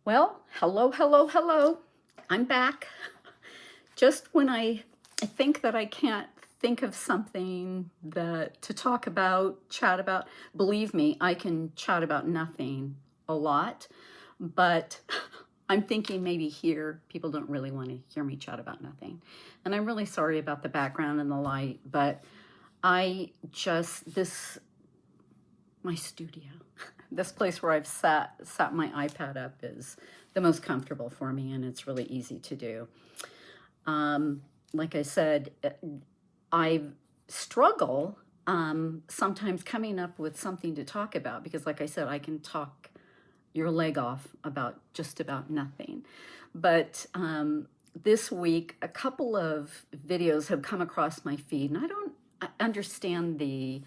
Well, hello, hello, hello. I'm back. Just when I think that I can't think of something that to talk about, chat about, believe me, I can chat about nothing a lot, but I'm thinking maybe here people don't really want to hear me chat about nothing. And I'm really sorry about the background and the light, but my studio. This place where I've sat my iPad up is the most comfortable for me, and it's really easy to do. Like I said, I struggle sometimes coming up with something to talk about because, like I said, I can talk your leg off about just about nothing. But this week, a couple of videos have come across my feed, and I don't understand the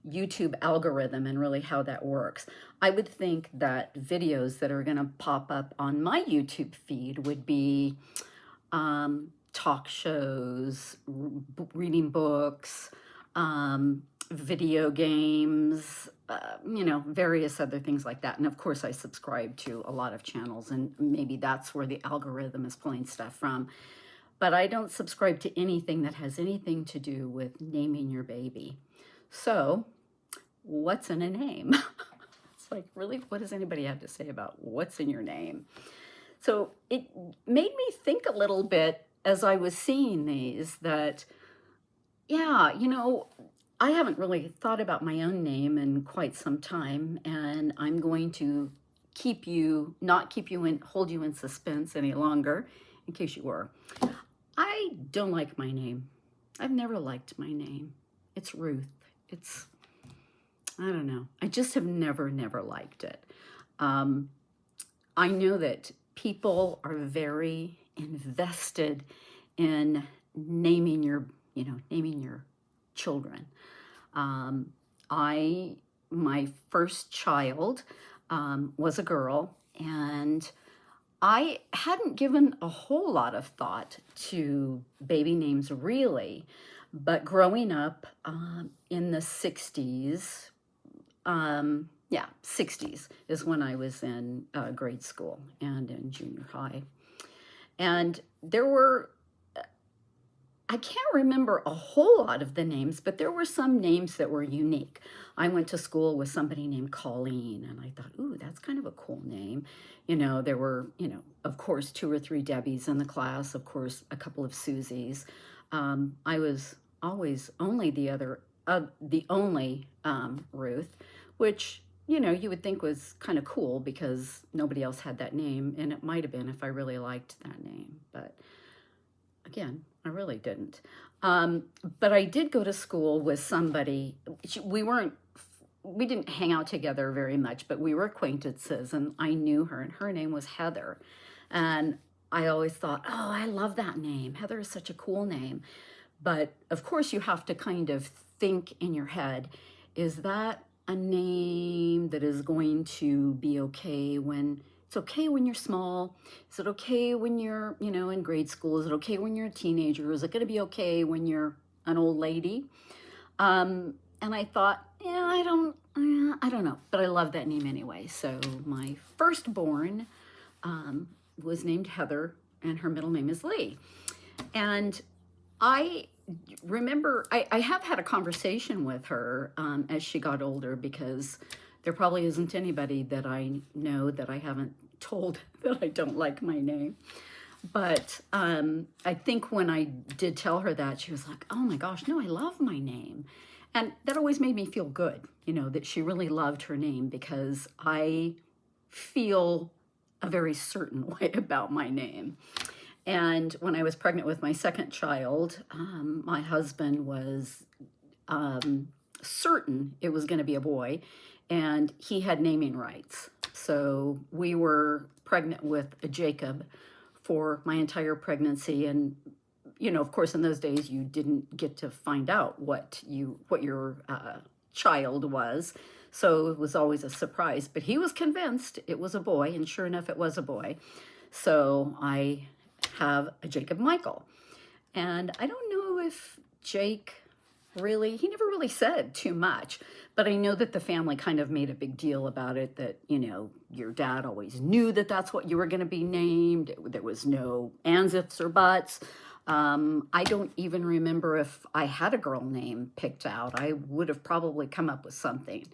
YouTube algorithm and really how that works. I would think that videos that are going to pop up on my YouTube feed would be talk shows, reading books, video games, various other things like that. And of course, I subscribe to a lot of channels, and maybe that's where the algorithm is pulling stuff from. But I don't subscribe to anything that has anything to do with naming your baby. So, what's in a name? It's like, really, what does anybody have to say about what's in your name? So it made me think a little bit as I was seeing these that, yeah, I haven't really thought about my own name in quite some time, and I'm going to hold you in suspense any longer, in case you were. I don't like my name. I've never liked my name. It's Ruth. I don't know. I just have never liked it. I know that people are very invested in naming your children. My first child was a girl, and I hadn't given a whole lot of thought to baby names really, but growing up in the 60s, 60s is when I was in grade school and in junior high. And I can't remember a whole lot of the names, but there were some names that were unique. I went to school with somebody named Colleen, and I thought, ooh, that's kind of a cool name. There were, of course, 2 or 3 Debbies in the class, of course, a couple of Susies. I was always only the only Ruth, which, you would think was kind of cool because nobody else had that name, and it might have been if I really liked that name. But again, I really didn't. But I did go to school with somebody. We didn't hang out together very much, but we were acquaintances, and I knew her, and her name was Heather. And I always thought, oh, I love that name. Heather is such a cool name. But of course, you have to kind of think in your head, is that a name that is going to be okay when it's okay when you're small? Is it okay when you're, in grade school? Is it okay when you're a teenager? Is it going to be okay when you're an old lady? And I thought, yeah, I don't know, but I love that name anyway. So my firstborn was named Heather, and her middle name is Lee. And I remember I have had a conversation with her as she got older, because there probably isn't anybody that I know that I haven't told that I don't like my name. But I think when I did tell her that, she was like, oh my gosh, no, I love my name. And that always made me feel good, that she really loved her name, because I feel a very certain way about my name. And when I was pregnant with my second child, my husband was certain it was going to be a boy, and he had naming rights. So we were pregnant with a Jacob for my entire pregnancy. And, of course, in those days, you didn't get to find out what your child was. So it was always a surprise. But he was convinced it was a boy, and sure enough, it was a boy. So I have a Jacob Michael. And I don't know if Jake Really? He never really said too much, but I know that the family kind of made a big deal about it, that, your dad always knew that that's what you were going to be named. There was no ands, ifs, or buts. I don't even remember if I had a girl name picked out. I would have probably come up with something.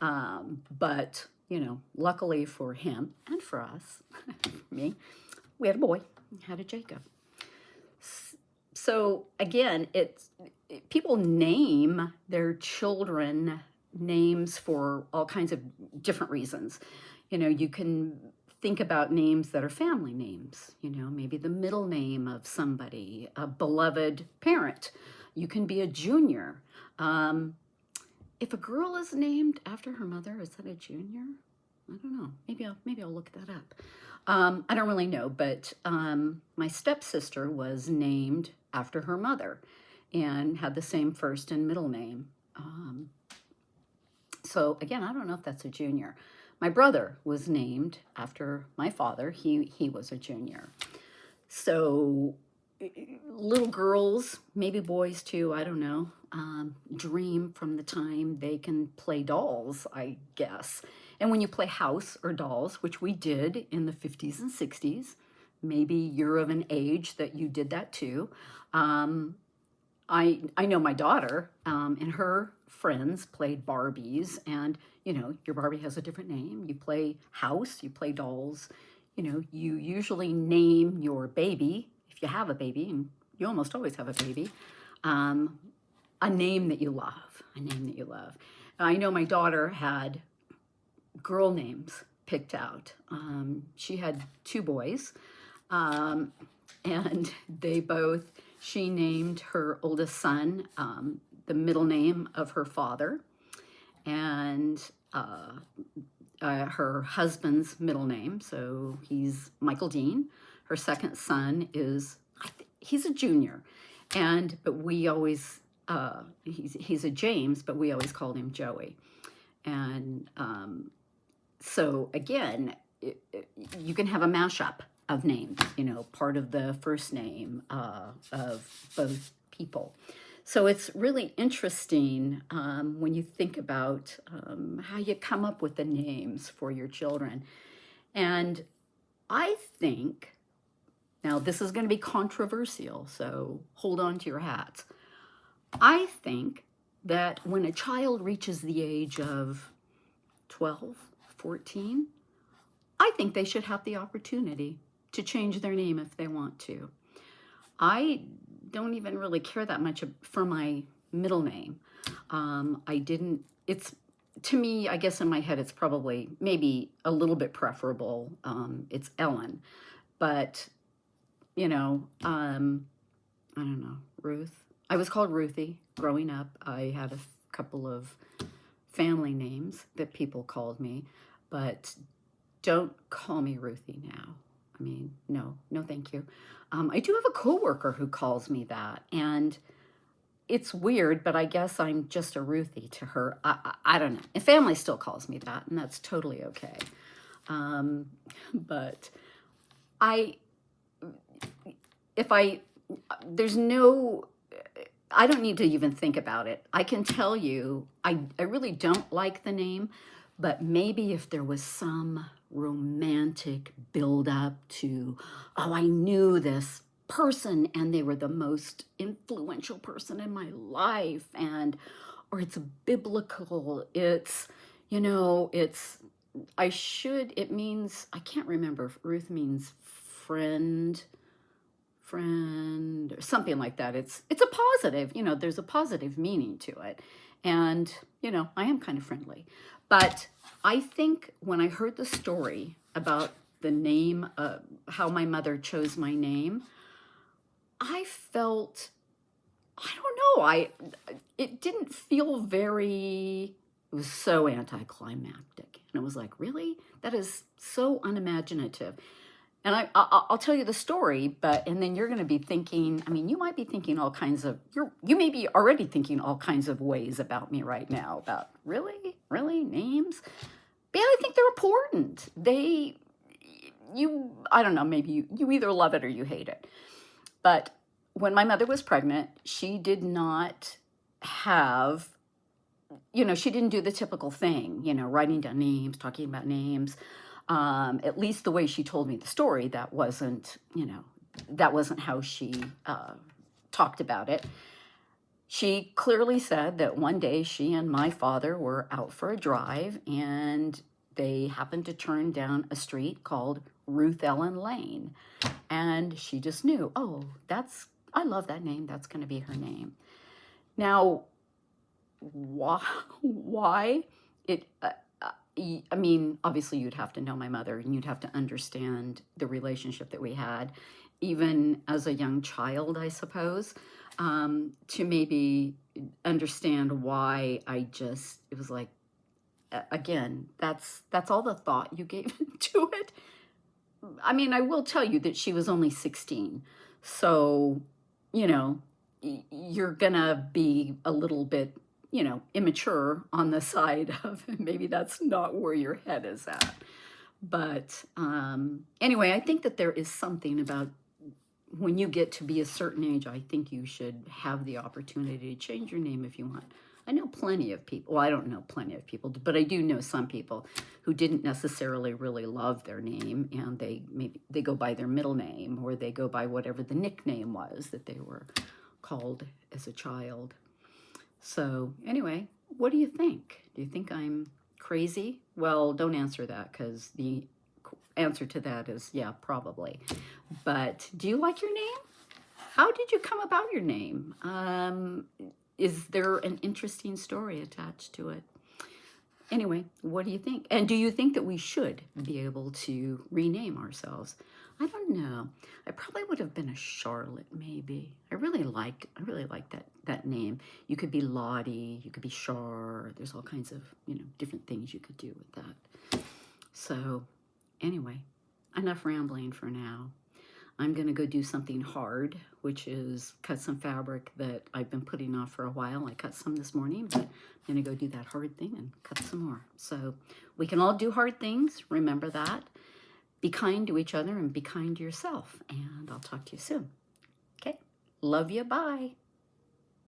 But, luckily for him and for us, for me, we had a boy, had a Jacob. So again, people name their children names for all kinds of different reasons. You can think about names that are family names, maybe the middle name of somebody, a beloved parent. You can be a junior. If a girl is named after her mother, is that a junior? I don't know. Maybe I'll look that up. I don't really know, but my stepsister was named after her mother and had the same first and middle name. So again, I don't know if that's a junior. My brother was named after my father. He was a junior. So little girls, maybe boys too, I don't know, dream from the time they can play dolls, I guess. And when you play house or dolls, which we did in the 50s and 60s, maybe you're of an age that you did that too. I know my daughter and her friends played Barbies, and your Barbie has a different name. You play house, you play dolls. You usually name your baby, if you have a baby, and you almost always have a baby, a name that you love, a name that you love. I know my daughter had girl names picked out. She had two boys, and she named her oldest son the middle name of her father, and her husband's middle name. So he's Michael Dean. Her second son he's a junior, but we always he's a James, but we always called him Joey. And so again, you can have a mashup of names, part of the first name of both people. So it's really interesting when you think about how you come up with the names for your children. And I think, now this is going to be controversial, so hold on to your hats. I think that when a child reaches the age of 12, 14, I think they should have the opportunity to change their name if they want to. I don't even really care that much for my middle name. To me, I guess in my head, it's probably maybe a little bit preferable. It's Ellen, but I don't know, Ruth. I was called Ruthie growing up. I had a couple of family names that people called me, but don't call me Ruthie now. I mean, no, thank you. I do have a coworker who calls me that, and it's weird, but I guess I'm just a Ruthie to her. I don't know. And family still calls me that, and that's totally okay. But I don't need to even think about it. I can tell you, I really don't like the name, but maybe if there was some romantic build-up to, I knew this person and they were the most influential person in my life, or it's biblical, it means, I can't remember if Ruth means friend, or something like that. It's a positive, there's a positive meaning to it. And, I am kind of friendly. But I think when I heard the story about the name, how my mother chose my name, I felt, I don't know, it didn't feel it was so anticlimactic. And it was like, really? That is so unimaginative. And I'll tell you the story, and then you're going to be thinking, you might be thinking you may be already thinking all kinds of ways about me right now, about really names? But yeah, I think they're important. I don't know, maybe you either love it or you hate it. But when my mother was pregnant, she did not have, you know, she didn't do the typical thing, you know, writing down names, talking about names. At least the way she told me the story, that wasn't, you know, that wasn't how she talked about it. She clearly said that one day she and my father were out for a drive and they happened to turn down a street called Ruth Ellen Lane. And she just knew, oh, I love that name. That's going to be her name. Now, why it, I mean, obviously you'd have to know my mother and you'd have to understand the relationship that we had, even as a young child, I suppose, to maybe understand why it was like, again, that's all the thought you gave to it. I mean, I will tell you that she was only 16. So, you know, you're gonna be a little bit, you know, immature on the side of maybe that's not where your head is at. But anyway, I think that there is something about when you get to be a certain age, I think you should have the opportunity to change your name if you want. I know plenty of people, well, I don't know plenty of people, but I do know some people who didn't necessarily really love their name and they go by their middle name or they go by whatever the nickname was that they were called as a child. So anyway, what do you think? Do you think I'm crazy? Well, don't answer that because the answer to that is yeah, probably. But do you like your name? How did you come about your name? Is there an interesting story attached to it? Anyway, what do you think? And do you think that we should be able to rename ourselves? I don't know. I probably would have been a Charlotte, maybe. I really like that name. You could be Lottie, you could be Char. There's all kinds of, you know, different things you could do with that. So anyway, enough rambling for now. I'm going to go do something hard, which is cut some fabric that I've been putting off for a while. I cut some this morning, but I'm going to go do that hard thing and cut some more. So we can all do hard things. Remember that. Be kind to each other and be kind to yourself. And I'll talk to you soon. Okay? Love you. Bye.